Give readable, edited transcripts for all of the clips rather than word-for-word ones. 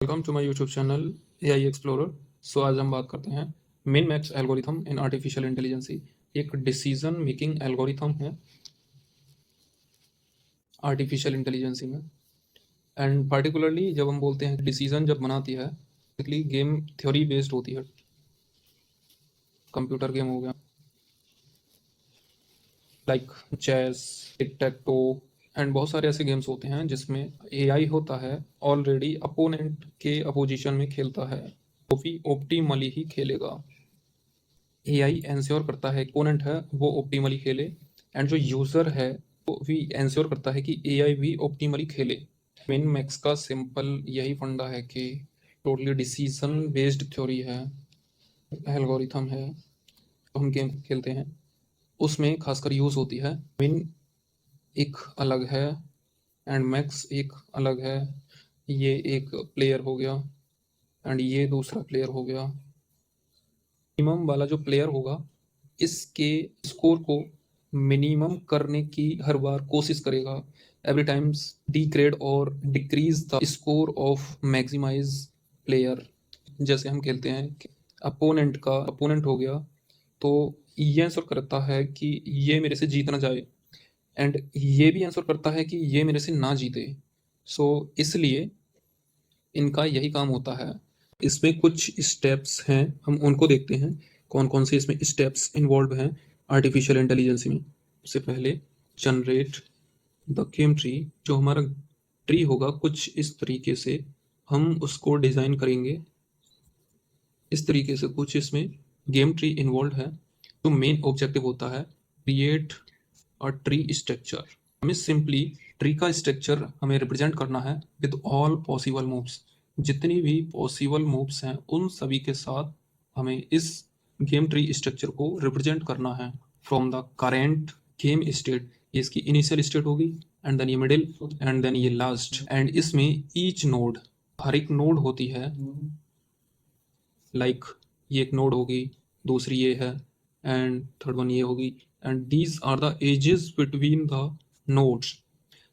Welcome to my YouTube channel AI explorer. So आज हम बात करते हैं min max algorithm in artificial intelligence. एक डिसीजन मेकिंग एल्गोरिथम है आर्टिफिशियल इंटेलिजेंसी में। एंड पार्टिकुलरली जब हम बोलते हैं डिसीजन जब बनाती है, बेसिकली गेम थ्योरी बेस्ड होती है। कंप्यूटर गेम हो गया like chess, tic tac toe, and बहुत सारे ऐसे गेम्स होते हैं जिसमें एआई होता है ऑलरेडी अपोनेंट के अपोजिशन में खेलता है, तो भी ऑप्टिमली ही खेलेगा। एआई एंश्योर करता है ओपोनेंट है वो ऑप्टिमली खेले, एंड जो यूजर है वो भी एंश्योर करता है कि एआई भी ऑप्टिमली खेले। मिन मैक्स का सिंपल यही फंडा है कि टोटली डिसीजन बेस्ड थ्योरी है, एल्गोरिथम है। तो हम गेम खेलते हैं उसमें खासकर यूज होती है मिन, एक अलग है एंड मैक्स एक अलग है। ये एक प्लेयर हो गया एंड ये दूसरा प्लेयर हो गया। मिनिमम वाला जो प्लेयर होगा इसके स्कोर को मिनिमम करने की हर बार कोशिश करेगा, एवरी टाइम्स डिग्रेड और decrease the score of maximize player. जैसे हम खेलते हैं अपोनेंट का अपोनेंट हो गया तो ये आंसर करता है कि ये मेरे से जीत ना जाए, एंड ये भी आंसर करता है कि ये मेरे से ना जीते। सो इसलिए इनका यही काम होता है। इसमें कुछ स्टेप्स हैं, हम उनको देखते हैं कौन कौन से इसमें स्टेप्स इन्वॉल्व हैं आर्टिफिशियल इंटेलिजेंस में। सबसे पहले जनरेट द गेम ट्री। जो हमारा ट्री होगा कुछ इस तरीके से हम उसको डिज़ाइन करेंगे, इस तरीके से कुछ इसमें गेम ट्री इन्वॉल्व है। तो मेन ऑब्जेक्टिव होता है क्रिएट अ ट्री स्ट्रक्चर। हमें सिंपली ट्री का स्ट्रक्चर हमें रिप्रेजेंट करना है विद ऑल पॉसिबल मूव्स। जितनी भी पॉसिबल मूव्स हैं उन सभी के साथ हमें इस गेम ट्री स्ट्रक्चर को रिप्रेजेंट करना है from the current game state. इसकी इनिशियल स्टेट होगी एंड देन ये मिडिल एंड देन ये लास्ट। एंड इसमें ईच नोड, हर एक नोड होती है लाइक ये एक नोड होगी, दूसरी ये है एंड थर्ड वन ये होगी, and these are the edges between the nodes.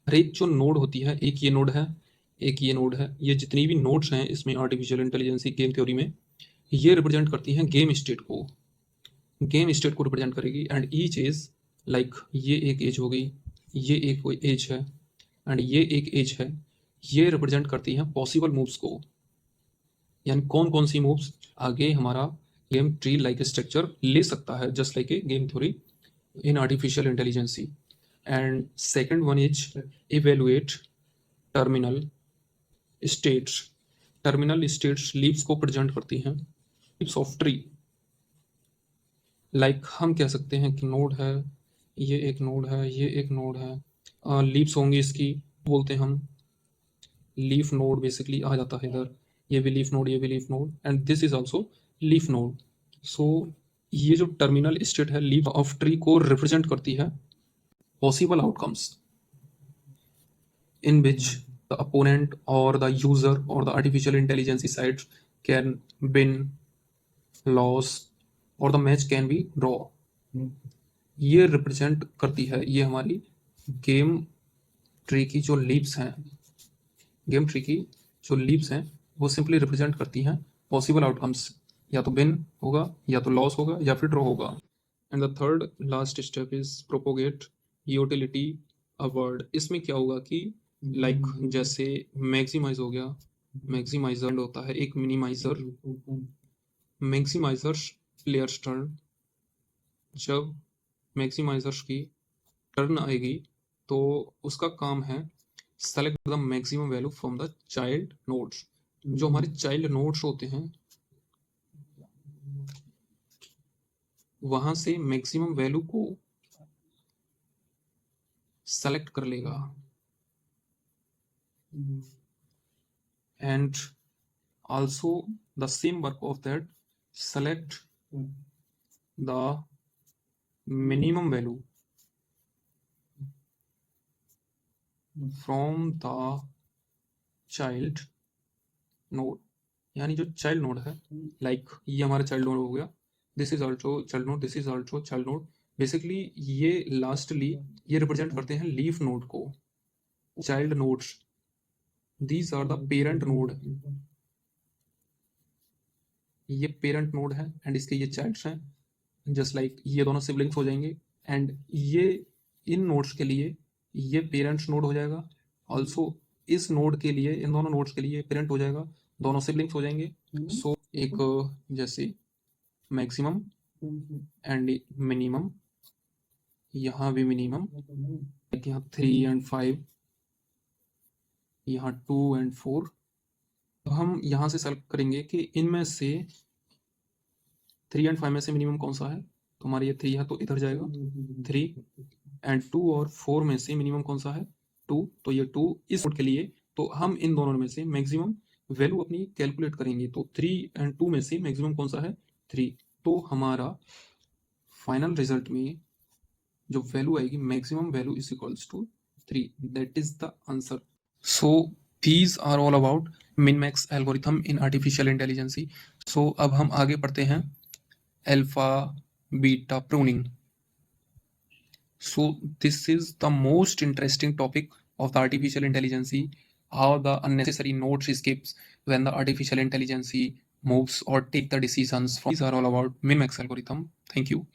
हर एक जो नोड होती है, एक ये नोड है एक ये नोड है, ये जितनी भी नोड्स हैं इसमें आर्टिफिशियल इंटेलिजेंस गेम थ्योरी में ये रिप्रेजेंट करती हैं गेम स्टेट को। गेम स्टेट को रिप्रेजेंट करेगी एंड ईच एज लाइक ये एक एज हो गई, ये एक कोई एज है एंड ये एक एज है। ये रिप्रेजेंट करती हैं पॉसिबल मूव्स को, यानी कौन कौन सी मूव्स आगे हमारा गेम ट्री लाइक स्ट्रक्चर ले सकता है, just like a game theory in artificial intelligence. And second one is evaluate terminal states. Terminal states leaves को प्रेजेंट करती हैं, लीव्स ऑफ ट्री। लाइक हम कह सकते हैं कि नोड है, ये एक नोड है, ये एक नोड है, लीव्स होंगी इसकी, बोलते हैं हम लीफ नोड बेसिकली आ जाता है इधर। ये भी लीफ नोड, ये भी leaf node and this is also leaf node. So ये जो टर्मिनल स्टेट है लीफ ऑफ ट्री को रिप्रेजेंट करती है possible outcomes in which the opponent or the user or the artificial intelligence side can win, lose, or the match can be draw। ये represent करती है, ये हमारी गेम ट्री की जो लीव्स हैं, गेम ट्री की जो लीव्स हैं वो सिंपली रिप्रेजेंट करती हैं पॉसिबल आउटकम्स। या तो विन होगा या तो लॉस होगा या फिर ड्रॉ होगा। And the third last step is propagate utility award. इसमें क्या होगा कि लाइक जैसे मैक्सिमाइज हो गया, मैक्सिमाइजर होता है एक मिनिमाइजर। मैक्सिमाइजर प्लेयर्स टर्न, जब मैक्सिमाइजर्स की टर्न आएगी तो उसका काम है select the maximum value from the child nodes. जो हमारे चाइल्ड नोड्स होते हैं वहां से मैक्सिमम वैल्यू को सेलेक्ट कर लेगा and also the same work of that select the minimum value from the child node। यानी जो चाइल्ड नोड है लाइक ये हमारा चाइल्ड नोड हो गया, this is also child node, this is also child node. Basically ये lastly ये represent करते हैं लीफ नोड को। Child nodes, these are the parent node ये पेरेंट नोड है एंड इसके ये चाइल्ड्स हैं, जस्ट लाइक ये दोनों सिबलिंग्स हो जाएंगे एंड ये इन नोड्स के लिए ये पेरेंट्स नोड हो जाएगा, ऑल्सो इस नोड के लिए इन दोनों नोड्स के लिए पेरेंट हो जाएगा, दोनों सिबलिंग्स हो जाएंगे। सो एक जैसे मैक्सिमम एंड मिनिमम, यहाँ भी मिनिमम, यहाँ 3 एंड 5, यहाँ 2 एंड 4। तो हम यहाँ से सेलेक्ट करेंगे कि इनमें से 3 एंड 5 में से मिनिमम कौन सा है, तो हमारा ये 3 है तो इधर जाएगा 3 एंड 2 और 4 में से मिनिमम कौन सा है 2, तो ये 2 इस नोड के लिए, तो हम इन दोनों में से मैक्सिमम वैल्यू अपनी कैलकुलेट करेंगे, तो 3 एंड 2 में से मैक्सिमम कौन सा है 3, तो हमारा फाइनल रिजल्ट में जो वैल्यू आएगी maximum value is equals to 3, that is the answer. So these are all about min-max algorithm in artificial intelligence। so अब हम आगे पढ़ते हैं alpha beta pruning। so this is the most interesting topic of the artificial intelligence, how the unnecessary nodes skips when the artificial intelligence moves or take the decisions. These are all about min-max algorithm. Thank you.